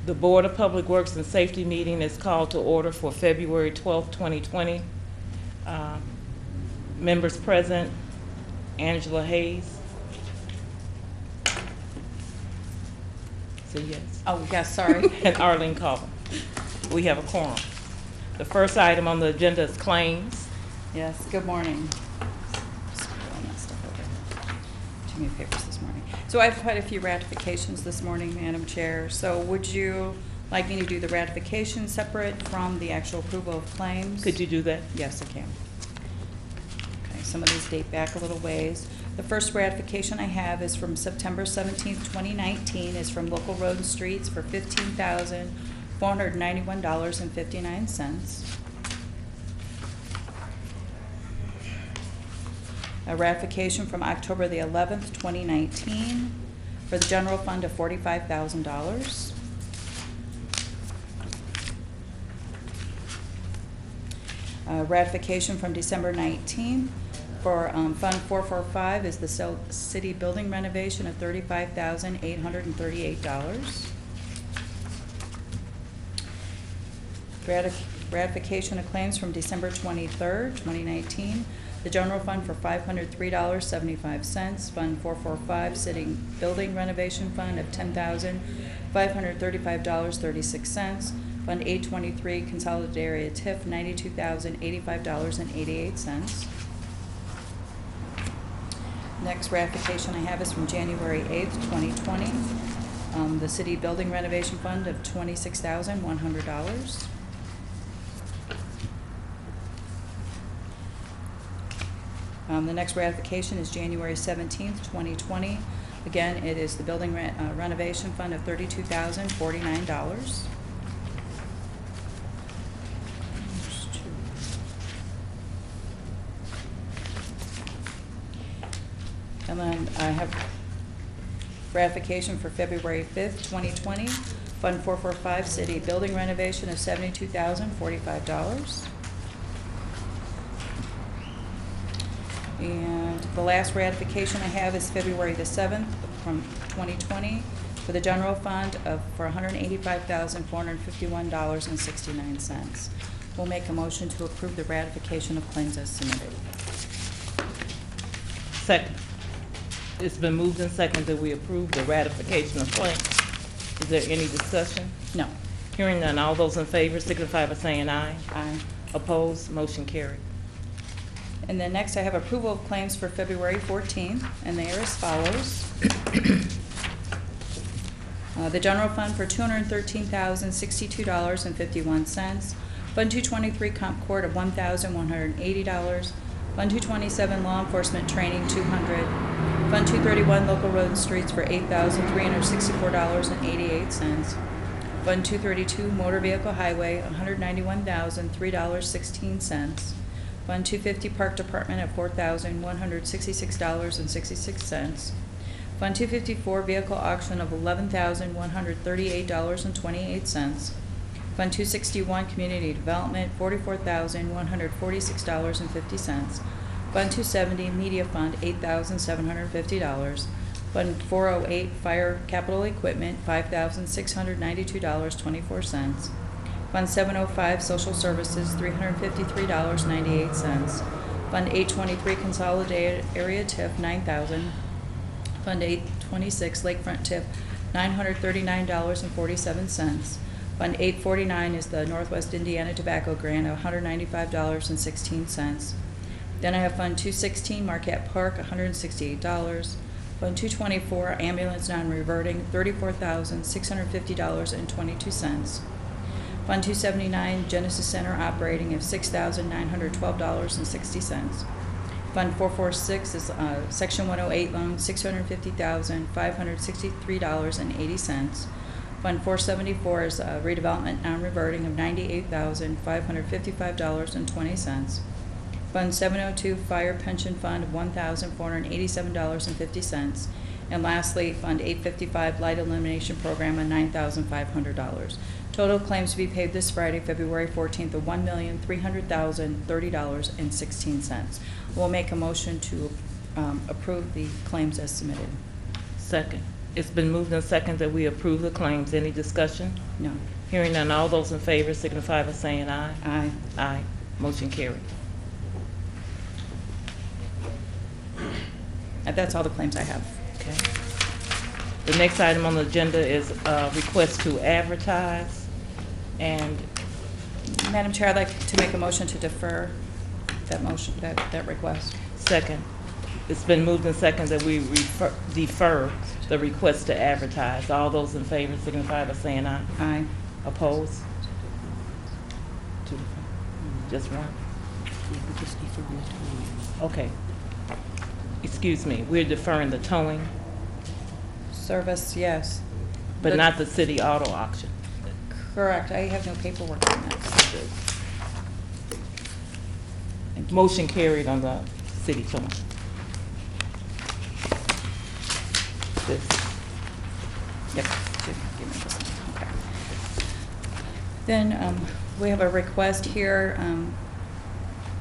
The Board of Public Works and Safety meeting is called to order for February 12th, 2020. Members present, Angela Hayes. Say yes. Oh, yes, sorry. And Arlene Colvin. We have a quorum. The first item on the agenda is claims. Yes, good morning. Just pulling that stuff over. Too many papers this morning. So I have quite a few ratifications this morning, Madam Chair. So would you like me to do the ratification separate from the actual approval of claims? Could you do that? Yes, I can. Okay, some of these date back a little ways. The first ratification I have is from September 17th, 2019, is from Local Road and Streets for $15,491.59. A ratification from October the 11th, 2019, for the general fund of $45,000. Ratification from December 19th for Fund 445 is the city building renovation of $35,838. Ratification of claims from December 23rd, 2019. The general fund for $503.75. Fund 445, city building renovation fund of $10,535.36. Fund 823, consolidated area TIF, $92,085.88. Next ratification I have is from January 8th, 2020. The city building renovation fund of $26,100. The next ratification is January 17th, 2020. Again, it is the building renovation fund of $32,049. And then I have ratification for February 5th, 2020. Fund 445, city building renovation of $72,045. And the last ratification I have is February the 7th from 2020 for the general fund for $185,451.69. We'll make a motion to approve the ratification of claims as submitted. Second. It's been moved and seconded that we approve the ratification of claims. Is there any discussion? No. Hearing none, all those in favor signify by saying aye. Aye. Opposed, motion carried. And then next I have approval of claims for February 14th, and they are as follows. The general fund for $213,062.51. Fund 223 comp court of $1,180. Fund 227 law enforcement training $200. Fund 231 local road and streets for $8,364.88. Fund 232 motor vehicle highway $191,003.16. Fund 250 Park Department at $4,166.66. Fund 254 Vehicle Auction of $11,138.28. Fund 261 Community Development $44,146.50. Fund 270 Media Fund $8,750. Fund 408 Fire Capital Equipment $5,692.24. Fund 705 Social Services $353.98. Fund 823 Consolidated Area TIF $9,000. Fund 826 Lakefront TIF $939.47. Fund 849 is the Northwest Indiana Tobacco Grant of $195.16. Then I have Fund 216 Marquette Park $168. Fund 224 Ambulance Non-Reverting $34,650.22. Fund 279 Genesis Center Operating of $6,912.60. Fund 446 is Section 108 loan $650,563.80. Fund 474 is redevelopment non-reverting of $98,555.20. Fund 702 Fire Pension Fund of $1,487.50. And lastly, Fund 855 Light Elimination Program of $9,500. Total claims to be paid this Friday, February 14th of $1,300,030.16. We'll make a motion to approve the claims as submitted. Second. It's been moved and seconded that we approve the claims. Any discussion? No. Hearing none, all those in favor signify by saying aye. Aye. Aye. Motion carried. That's all the claims I have. Okay. The next item on the agenda is request to advertise. And Madam Chair, I'd like to make a motion to defer that motion, that request. second, it's been moved and seconded that we defer the request to advertise. All those in favor signify by saying aye. Aye. Opposed? Two. Just one? Okay. Excuse me, we're deferring the towing, Service, yes. but not the city auto auction. Correct. I have no paperwork on that. Thank you. Motion carried on the city towing. This. Yep. Give me this one. Okay. Then we have a request here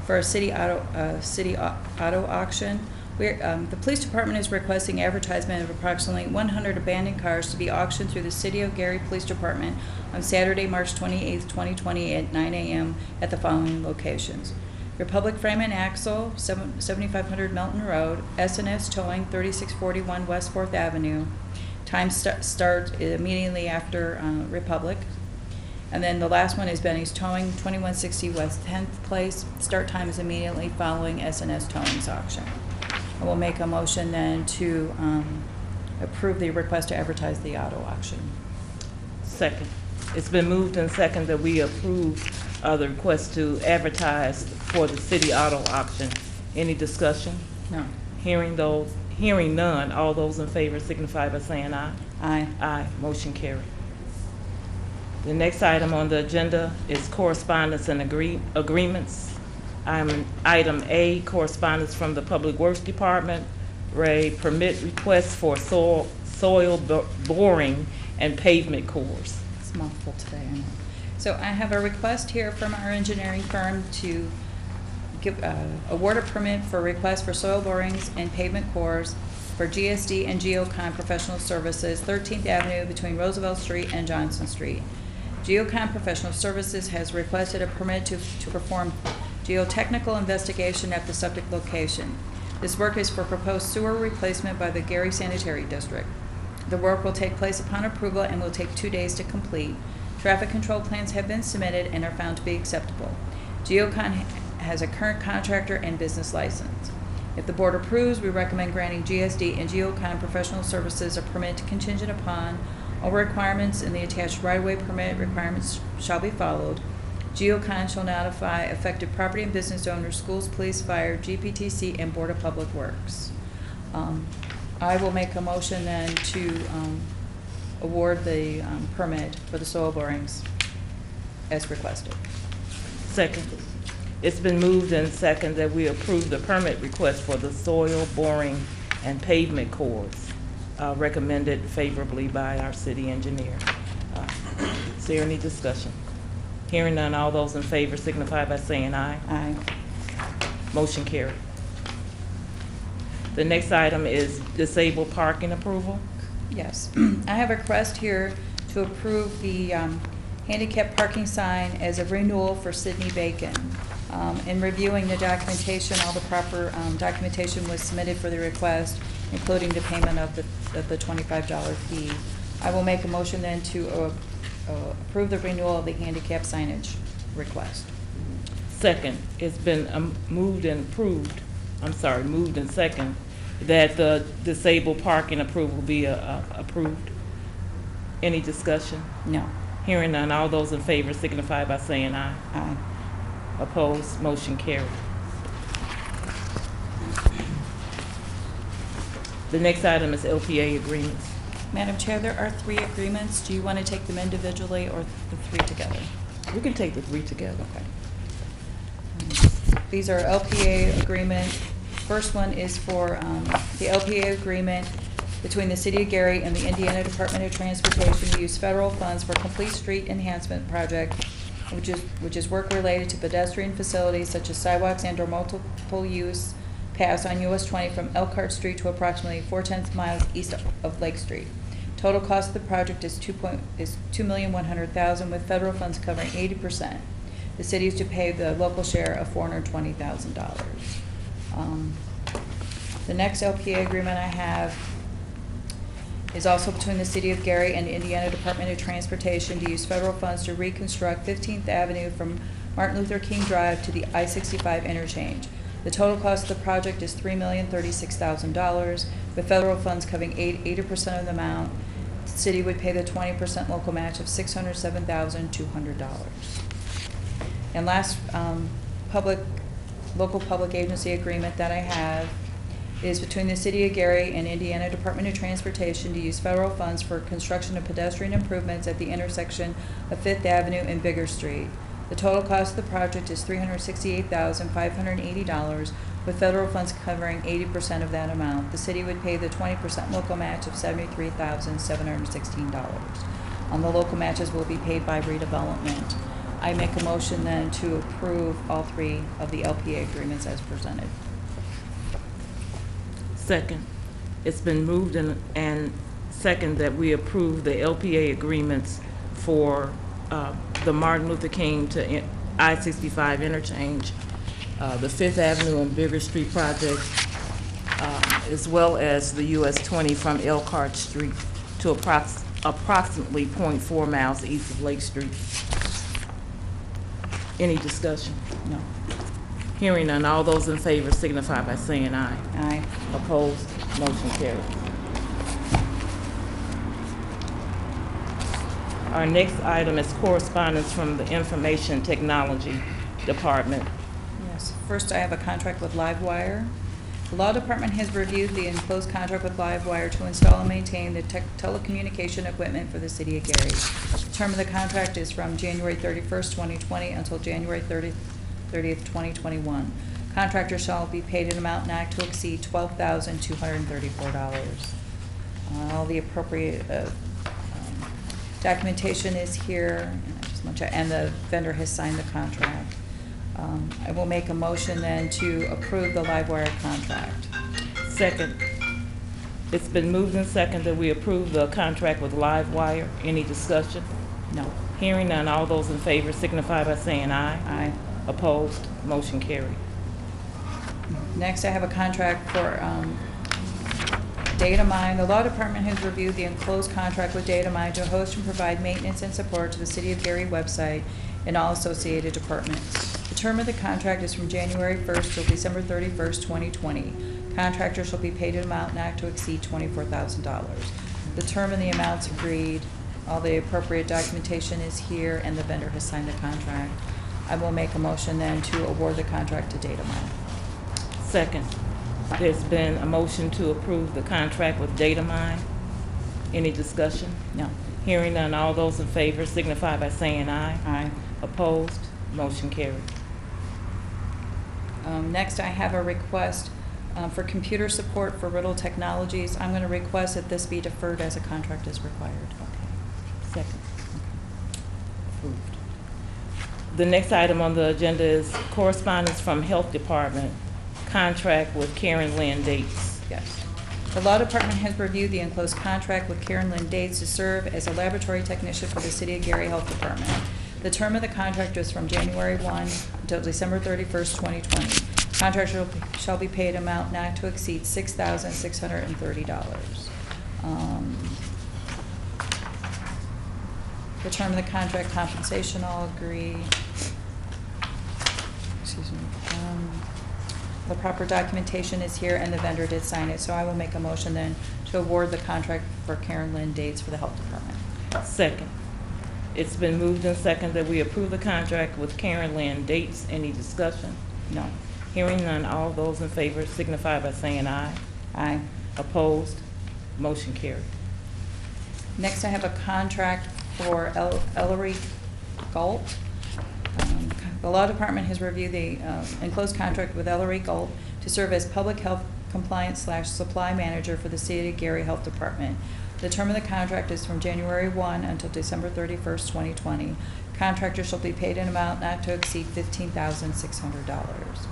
for a city auto auction. The police department is requesting advertisement of approximately 100 abandoned cars to be auctioned through the City of Gary Police Department on Saturday, March 28, 2020 at 9 a.m. at the following locations. Republic Frame and Axle, 7500 Melton Road, S&S Towing, 3641 West 4th Avenue. Time start immediately after Republic. And then the last one is Benny's Towing, 2160 West 10th Place. Start time is immediately following S&S Towing's auction. I will make a motion then to approve the request to advertise the auto auction. Second. It's been moved and seconded that we approve the request to advertise for the city auto auction. Any discussion? No. Hearing none, all those in favor signify by saying aye. Aye. Aye. Motion carried. The next item on the agenda is correspondence and agreements. Item A, correspondence from the Public Works Department, permit request for soil boring and pavement cores. It's a mouthful today, I know. So I have a request here from our engineering firm to award a permit for request for soil borings and pavement cores for GSD and Geocon Professional Services, 13th Avenue between Roosevelt Street and Johnson Street. Geocon Professional Services has requested a permit to perform geotechnical investigation at the subject location. This work is for proposed sewer replacement by the Gary Sanitary District. The work will take place upon approval and will take 2 days to complete. Traffic control plans have been submitted and are found to be acceptable. Geocon has a current contractor and business license. If the board approves, we recommend granting GSD and Geocon Professional Services a permit contingent upon all requirements in the attached right-of-way permit requirements shall be followed. Geocon shall notify affected property and business owners, schools, police, fire, GPTC, and Board of Public Works. I will make a motion then to award the permit for the soil borings as requested. Second. It's been moved and seconded that we approve the permit request for the soil boring and pavement cores, recommended favorably by our city engineer. Is there any discussion? Hearing none, all those in favor signify by saying aye. Aye. Motion carried. The next item is disabled parking approval. Yes. I have a request here to approve the handicap parking sign as a renewal for Sydney Bacon. In reviewing the documentation, all the proper documentation was submitted for the request, including the payment of the $25 fee. I will make a motion then to approve the renewal of the handicap signage request. Second, it's been moved and second that the disabled parking approval be approved. Any discussion? No. Hearing none, all those in favor signify by saying aye. Aye. Opposed, motion carried. The next item is LPA agreements. Madam Chair, there are 3 agreements. Do you want to take them individually or the 3 together? We can take the 3 together. Okay. These are LPA agreement. First one is for the LPA agreement between the City of Gary and the Indiana Department of Transportation to use federal funds for complete street enhancement project, which is work related to pedestrian facilities such as sidewalks and/or multiple use paths on US 20 from Elkhart Street to approximately 4/10 miles east of Lake Street. Total cost of the project is $2,100,000 with federal funds covering 80%. The city is to pay the local share of $420,000. The next LPA agreement I have is also between the City of Gary and the Indiana Department of Transportation to use federal funds to reconstruct 15th Avenue from Martin Luther King Drive to the I-65 interchange. The total cost of the project is $3,036,000, with federal funds covering 80% of the amount. The city would pay the 20% local match of $607,200. And last local public agency agreement that I have is between the City of Gary and Indiana Department of Transportation to use federal funds for construction of pedestrian improvements at the intersection of Fifth Avenue and Bigger Street. The total cost of the project is $368,580, with federal funds covering 80% of that amount. The city would pay the 20% local match of $73,716. The local matches will be paid by redevelopment. I make a motion then to approve all three of the LPA agreements as presented. Second. It's been moved and second that we approve the LPA agreements for the Martin Luther King to I-65 interchange, the Fifth Avenue and Bigger Street project, as well as the US 20 from Elkhart Street to approximately 0.4 miles east of Lake Street. Any discussion? No. Hearing none, all those in favor signify by saying aye. Aye. Opposed? Motion carries. Our next item is correspondence from the Information Technology Department. Yes. First, I have a contract with Livewire. The Law Department has reviewed the enclosed contract with Livewire to install and maintain the telecommunication equipment for the City of Gary. The term of the contract is from January 31st, 2020 until January 30th, 2021. Contractor shall be paid an amount not to exceed $12,234. All the appropriate documentation is here, and the vendor has signed the contract. I will make a motion then to approve the Livewire contract. Second. It's been moved and second that we approve the contract with Livewire. Any discussion? No. Hearing none, all those in favor signify by saying aye. Aye. Opposed? Motion carried. Next, I have a contract for Datamine. The Law Department has reviewed the enclosed contract with Datamine to host and provide maintenance and support to the City of Gary website and all associated departments. The term of the contract is from January 1st till December 31st, 2020. Contractor shall be paid an amount not to exceed $24,000. The term and the amounts agreed. All the appropriate documentation is here, and the vendor has signed the contract. I will make a motion then to award the contract to Datamine. Second. There's been a motion to approve the contract with Datamine. Any discussion? No. Hearing none, all those in favor signify by saying aye. Aye. Opposed? Motion carried. Next, I have a request for computer support for Riddle Technologies. I'm going to request that this be deferred as a contract is required. Okay. Second. Approved. The next item on the agenda is correspondence from Health Department, contract with Karen Lynn Dates. Yes. The Law Department has reviewed the enclosed contract with Karen Lynn Dates to serve as a laboratory technician for the City of Gary Health Department. The term of the contract is from January 1 until December 31st, 2020. Contract shall be paid amount not to exceed $6,630. The term of the contract, compensation, all agree. Excuse me. The proper documentation is here, and the vendor did sign it, so I will make a motion then to award the contract for Karen Lynn Dates for the Health Department. Second. It's been moved and second that we approve the contract with Karen Lynn Dates. Any discussion? No. Hearing none, all those in favor signify by saying aye. Aye. Opposed? Motion carried. Next, I have a contract for Ellery Galt. The Law Department has reviewed the enclosed contract with Ellery Galt to serve as Public Health Compliance / Supply Manager for the City of Gary Health Department. The term of the contract is from January 1 until December 31st, 2020. Contractor shall be paid an amount not to exceed $15,600.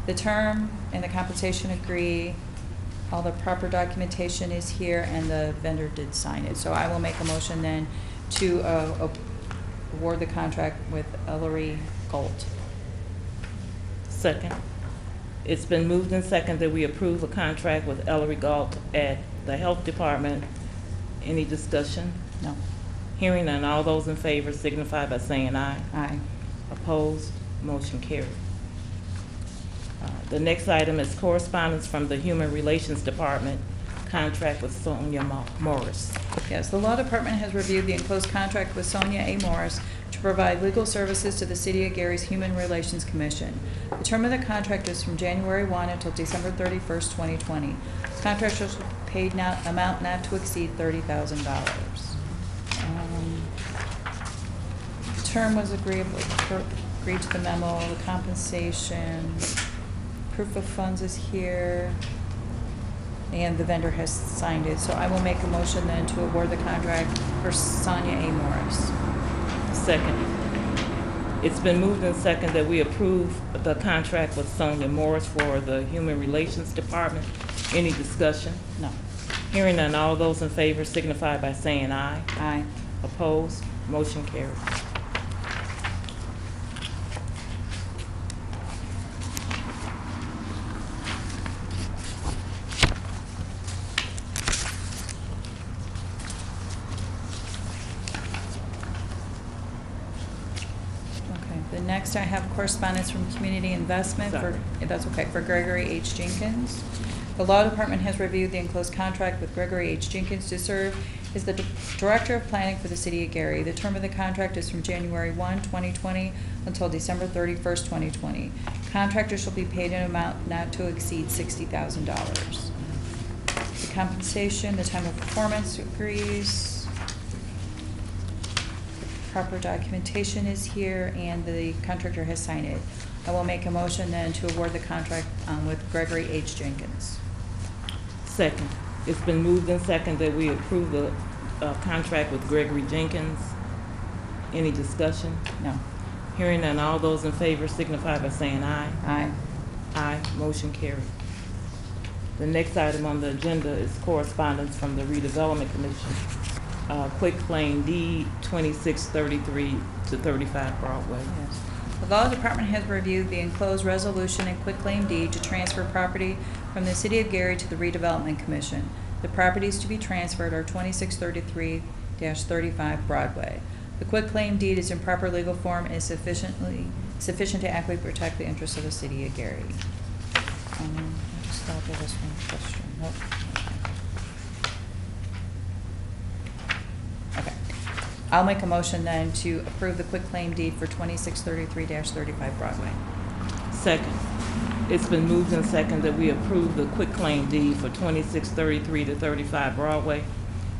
The term and the compensation agree. All the proper documentation is here, and the vendor did sign it. So I will make a motion then to award the contract with Ellery Galt. Second. It's been moved and second that we approve a contract with Ellery Galt at the Health Department. Any discussion? No. Hearing none, all those in favor signify by saying aye. Aye. Opposed? Motion carried. The next item is correspondence from the Human Relations Department, contract with Sonia Morris. Yes, the Law Department has reviewed the enclosed contract with Sonia A. Morris to provide legal services to the City of Gary's Human Relations Commission. The term of the contract is from January 1 until December 31st, 2020. Contract shall be paid amount not to exceed $30,000. Term was agreed to the memo, the compensation, proof of funds is here, and the vendor has signed it. So I will make a motion then to award the contract for Sonia A. Morris. Second. It's been moved and second that we approve the contract with Sonia Morris for the Human Relations Department. Any discussion? No. Hearing none, all those in favor signify by saying aye. Aye. Opposed? Motion carried. Next, I have correspondence from Community Investment for, if that's okay, for Gregory H. Jenkins. The Law Department has reviewed the enclosed contract with Gregory H. Jenkins to serve as the Director of Planning for the City of Gary. The term of the contract is from January 1, 2020 until December 31st, 2020. Contractor shall be paid an amount not to exceed $60,000. The compensation, the time of performance agrees. Proper documentation is here, and the contractor has signed it. I will make a motion then to award the contract with Gregory H. Jenkins. Second. It's been moved and second that we approve the contract with Gregory Jenkins. Any discussion? No. Hearing none, all those in favor signify by saying aye. Aye. Aye. Motion carried. The next item on the agenda is correspondence from the Redevelopment Commission. Quick claim deed 2633 to 35 Broadway. Yes. The Law Department has reviewed the enclosed resolution and quitclaim deed to transfer property from the City of Gary to the Redevelopment Commission. The properties to be transferred are 2633-35 Broadway. The quitclaim deed is in proper legal form and is sufficient to adequately protect the interests of the City of Gary. I just thought there was one question. Nope. Okay. I'll make a motion then to approve the quitclaim deed for 2633-35 Broadway. Second. It's been moved and second that we approve the quitclaim deed for 2633 to 35 Broadway.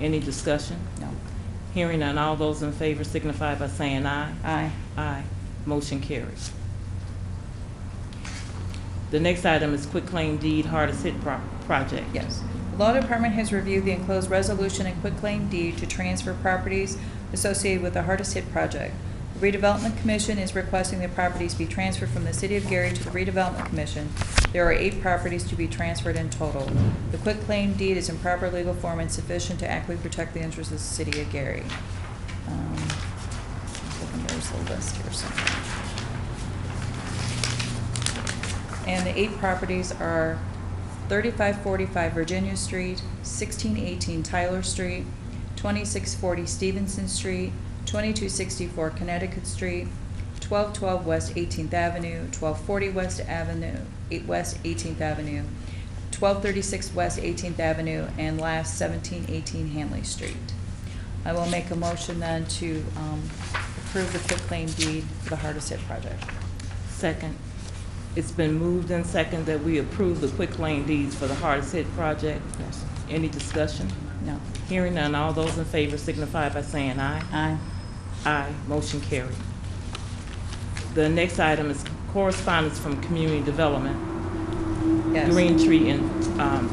Any discussion? No. Hearing none, all those in favor signify by saying aye. Aye. Aye. Motion carries. The next item is quitclaim deed hardest hit project. Yes. The Law Department has reviewed the enclosed resolution and quitclaim deed to transfer properties associated with the hardest hit project. The Redevelopment Commission is requesting the properties be transferred from the City of Gary to the Redevelopment Commission. There are 8 properties to be transferred in total. The quitclaim deed is in proper legal form and sufficient to adequately protect the interests of the City of Gary. There's the list here somewhere. And the 8 properties are 3545 Virginia Street, 1618 Tyler Street, 2640 Stevenson Street, 2264 Connecticut Street, 1212 West 18th Avenue, 1240 West 18th Avenue, 1236 West 18th Avenue, and last 1718 Hanley Street. I will make a motion then to approve the quitclaim deed for the hardest hit project. Second. It's been moved and second that we approve the quitclaim deeds for the hardest hit project. Yes. Any discussion? No. Hearing none, all those in favor signify by saying aye. Aye. Aye. Motion carried. The next item is correspondence from Community Development, Yes. Green Tree and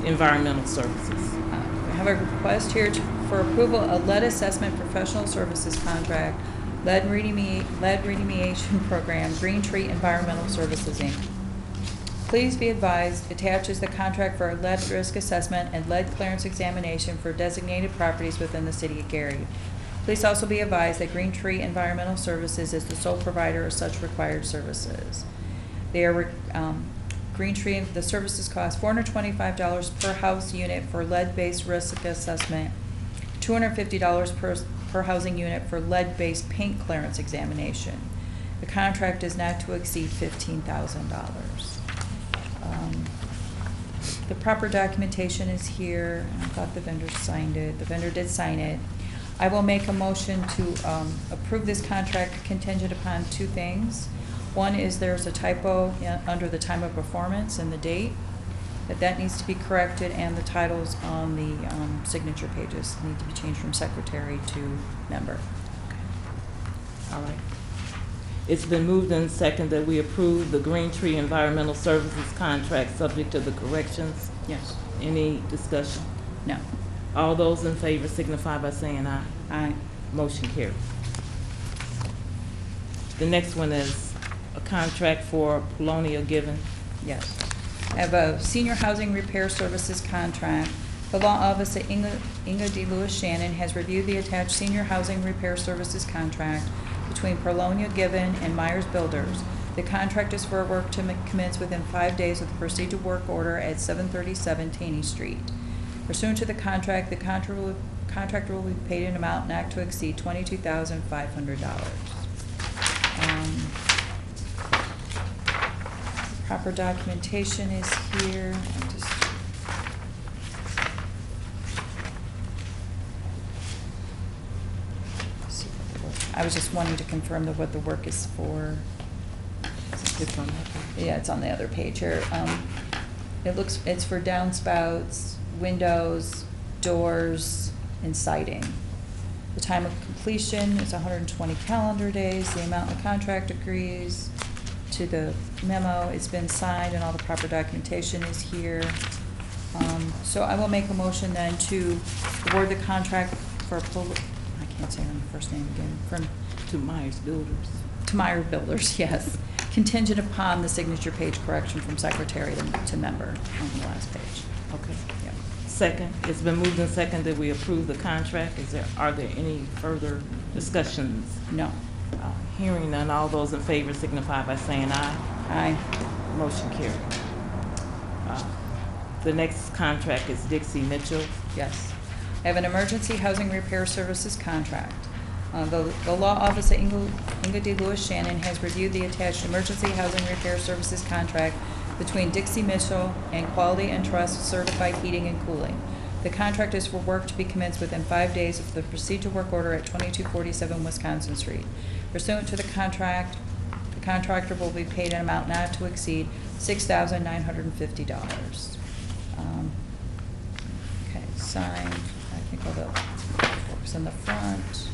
Environmental Services. I have a request here for approval of lead assessment professional services contract, lead remediation program, Green Tree Environmental Services, Inc. Please be advised, attached is the contract for lead risk assessment and lead clearance examination for designated properties within the city of Gary. Please also be advised that Green Tree Environmental Services is the sole provider of such required services. They are, Green Tree, the services cost $425 per house unit for lead-based risk assessment, $250 per housing unit for lead-based paint clearance examination. The contract is not to exceed $15,000. The proper documentation is here. I thought the vendor signed it. The vendor did sign it. I will make a motion to approve this contract contingent upon two things. One is there's a typo under the time of performance and the date. That needs to be corrected, and the titles on the signature pages need to be changed from secretary to member. All right. It's been moved and second that we approve the Green Tree Environmental Services contract subject to the corrections. Yes. Any discussion? No. All those in favor signify by saying aye. Aye. Motion carries. The next one is a contract for Polonia Given. Yes. I have a senior housing repair services contract. The law office of Inga D. Lewis Shannon has reviewed the attached senior housing repair services contract between Polonia Given and Myers Builders. The contract is for work to commence within 5 days of the procedural work order at 737 Taney Street. Pursuant to the contract, the contractor will be paid an amount not to exceed $22,500. Proper documentation is here. I was just wanting to confirm what the work is for. It's on that page. Yeah, it's on the other page here. It's for downspouts, windows, doors, and siding. The time of completion is 120 calendar days. The amount the contract agrees to the memo. It's been signed and all the proper documentation is here. So I will make a motion then to award the contract for, I can't say the first name again, To Myers Builders. to Meyer Builders, yes, contingent upon the signature page correction from secretary to member on the last page. Okay. Yep. Second, it's been moved and second that we approve the contract. Are there any further discussions? No. Hearing none, all those in favor signify by saying aye. Aye. Motion carried. The next contract is Dixie Mitchell. Yes. I have an emergency housing repair services contract. The law office of Inga D. Lewis Shannon has reviewed the attached emergency housing repair services contract between Dixie Mitchell and Quality and Trust Certified Heating and Cooling. The contract is for work to be commenced within 5 days of the procedural work order at 2247 Wisconsin Street. Pursuant to the contract, the contractor will be paid an amount not to exceed $6,950. Okay, signed. I think all the work's in the front.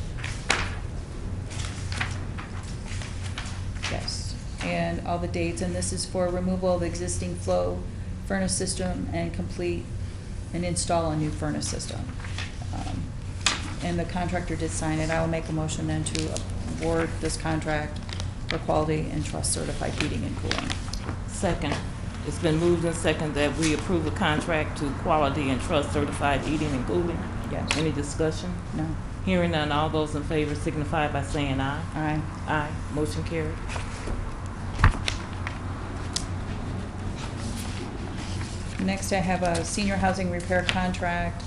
Yes, and all the dates, and this is for removal of existing flow furnace system and complete and install a new furnace system. And the contractor did sign it. I will make a motion then to award this contract for Quality and Trust Certified Heating and Cooling. Second, it's been moved and second that we approve the contract to Quality and Trust Certified Heating and Cooling. Yes. Any discussion? No. Hearing none, all those in favor signify by saying aye. Aye. Aye. Motion carried. Next, I have a senior housing repair contract.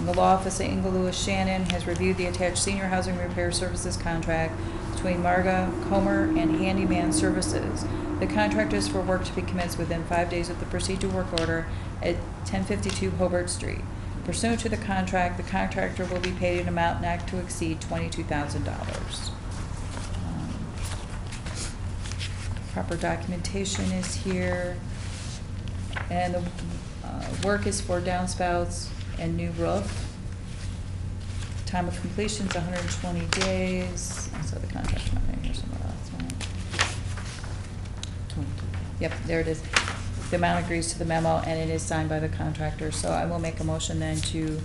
The law office of Inga Lewis Shannon has reviewed the attached senior housing repair services contract between Marga Comer and Handyman Services. The contract is for work to be commenced within 5 days of the procedural work order at 1052 Hobart Street. Pursuant to the contract, the contractor will be paid an amount not to exceed $22,000. Proper documentation is here. And the work is for downspouts and new roof. Time of completion is 120 days. I saw the contract not in here somewhere else. Right? Yep, there it is. The amount agrees to the memo, and it is signed by the contractor. So I will make a motion then to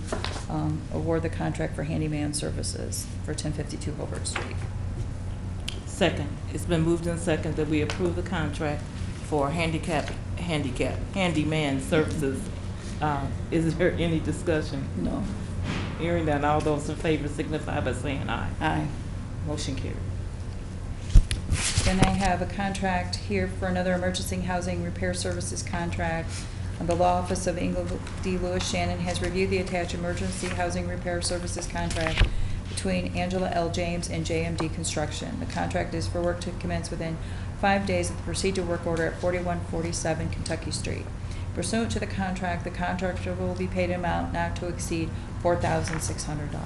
award the contract for handyman services for 1052 Hobart Street. Second, it's been moved and second that we approve the contract for handicap handyman services. Is there any discussion? No. Hearing that, all those in favor signify by saying aye. Aye. Motion carried. Then I have a contract here for another emergency housing repair services contract. The Law Office of Ingle D. Lewis Shannon has reviewed the attached emergency housing repair services contract between Angela L. James and JMD Construction. The contract is for work to commence within 5 days of the procedure work order at 4147 Kentucky Street. Pursuant to the contract, the contractor will be paid an amount not to exceed $4,600.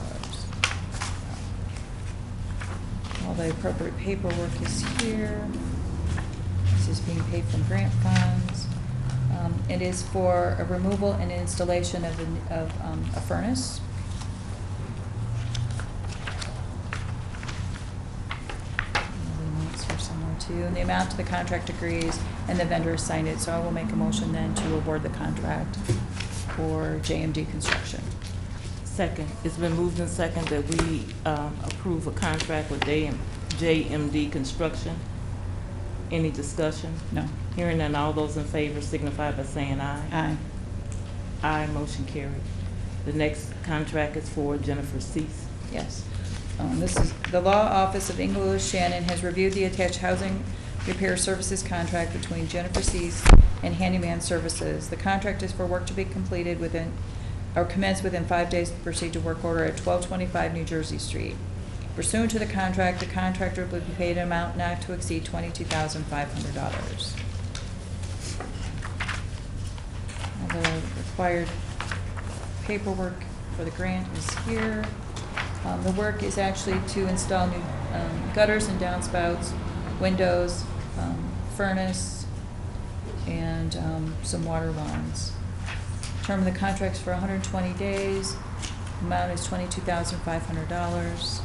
All the appropriate paperwork is here. This is being paid from grant funds. It is for a removal and installation of a furnace. Another notes here somewhere too. And the amount to the contract agrees, and the vendor has signed it. So I will make a motion then to award the contract for JMD Construction. Second, it's been moved and second that we approve a contract with JMD Construction. Any discussion? No. Hearing none, all those in favor signify by saying aye. Aye. Aye, motion carried. The next contract is for Jennifer Cease. Yes. This is, the Law Office of Ingle Lewis Shannon has reviewed the attached housing repair services contract between Jennifer Cease and Handyman Services. The contract is for work to be completed within, or commenced within 5 days of the procedure work order at 1225 New Jersey Street. Pursuant to the contract, the contractor will be paid an amount not to exceed $22,500. All the required paperwork for the grant is here. The work is actually to install new gutters and downspouts, windows, furnace, and some water lines. Term of the contract is for 120 days. Amount is $22,500.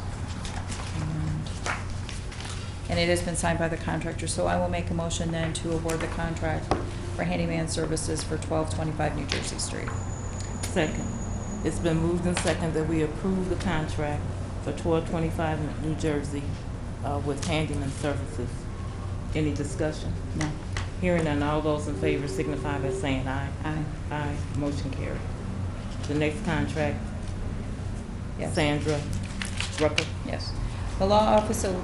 And it has been signed by the contractor, so I will make a motion then to award the contract for handyman services for 1225 New Jersey Street. Second, it's been moved and second that we approve the contract for 1225 New Jersey with handyman services. Any discussion? No. Hearing none, all those in favor signify by saying aye. Aye. Aye, motion carried. The next contract, Yes. Sandra Rucker. Yes. The Law Office of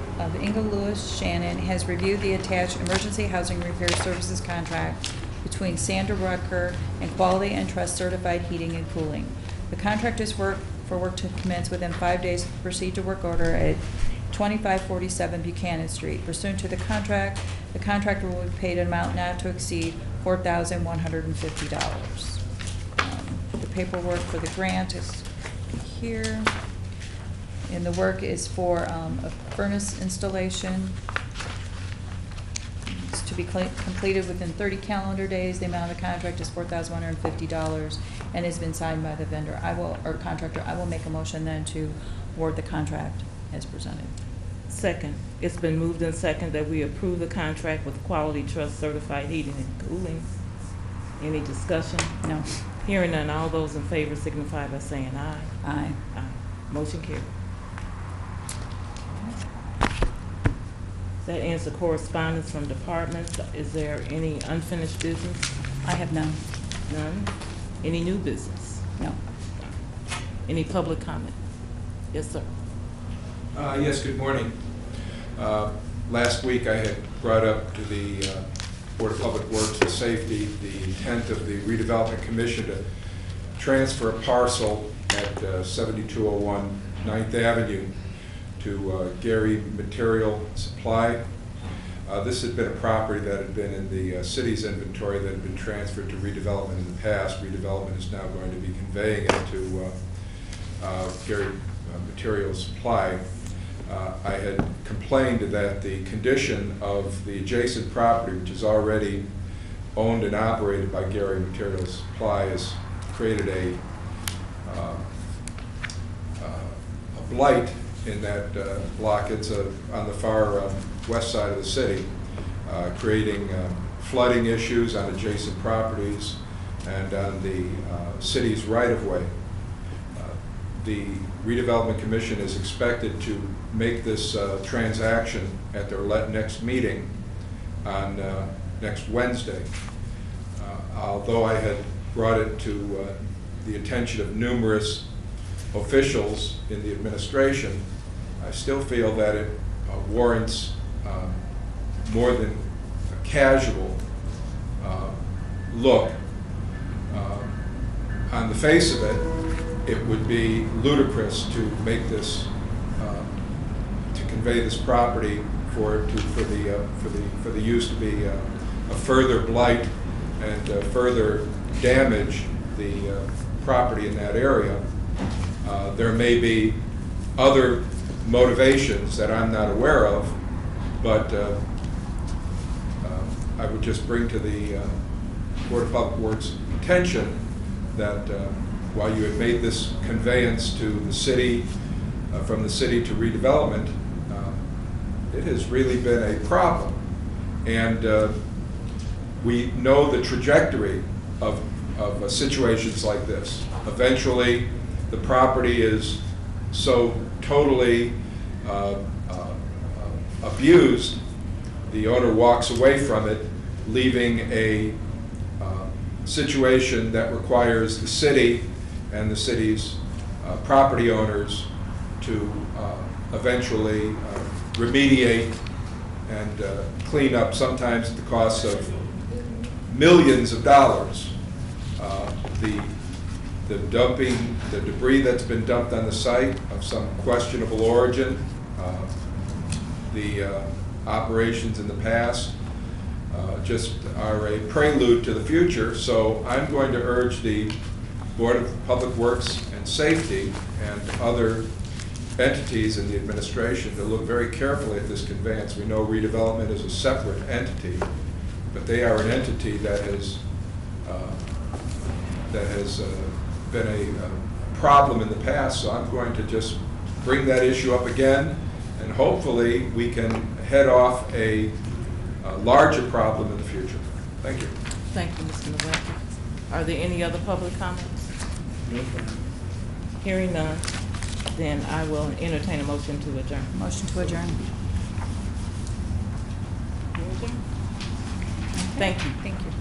Ingle Lewis Shannon has reviewed the attached emergency housing repair services contract between Sandra Rucker and Quality and Trust Certified Heating and Cooling. The contract is for work to commence within 5 days of the procedure work order at 2547 Buchanan Street. Pursuant to the contractor will be paid an amount not to exceed $4,150. The paperwork for the grant is here. And the work is for a furnace installation. It's to be completed within 30 calendar days. The amount of the contract is $4,150 and has been signed by the vendor. Contractor. I will make a motion then to award the contract as presented. Second, it's been moved and second that we approve the contract with Quality Trust Certified Heating and Cooling. Any discussion? No. Hearing none, all those in favor signify by saying aye. Aye. Aye. Motion carried. That ends the correspondence from departments. Is there any unfinished business? I have none. None. Any new business? No. Any public comment? Yes, sir. Yes, good morning. Last week I had brought up to the Board of Public Works and Safety the intent of the Redevelopment Commission to transfer a parcel at 7201 9th Avenue to Gary Material Supply. This had been a property that had been in the city's inventory that had been transferred to redevelopment in the past. Redevelopment is now going to be conveying it to Gary Material Supply. I had complained that the condition of the adjacent property, which is already owned and operated by Gary Material Supply, has created a blight in that block. It's on the far west side of the city, creating flooding issues on adjacent properties and on the city's right-of-way. The Redevelopment Commission is expected to make this transaction at their next meeting on next Wednesday. Although I had brought it to the attention of numerous officials in the administration, I still feel that it warrants more than a casual look. On the face of it, it would be ludicrous to make this, to convey this property for the use to be a further blight and further damage the property in that area. There may be other motivations that I'm not aware of, but I would just bring to the Board of Public Works' attention that while you have made this conveyance to the city, from the city to redevelopment, it has really been a problem. And we know the trajectory of situations like this. Eventually, the property is so totally abused, the owner walks away from it, leaving a situation that requires the city and the city's property owners to eventually remediate and clean up, sometimes at the cost of millions of dollars. The debris that's been dumped on the site of some questionable origin, the operations in the past, just are a prelude to the future. So I'm going to urge the Board of Public Works and Safety and other entities in the administration to look very carefully at this conveyance. We know redevelopment is a separate entity, but they are an entity that has been a problem in the past. So I'm going to just bring that issue up again, and hopefully we can head off a larger problem in the future. Thank you. Thank you, Mr. Nowacki. Are there any other public comments? No problem. Hearing none, then I will entertain a motion to adjourn. Motion to adjourn. Thank you. Thank you.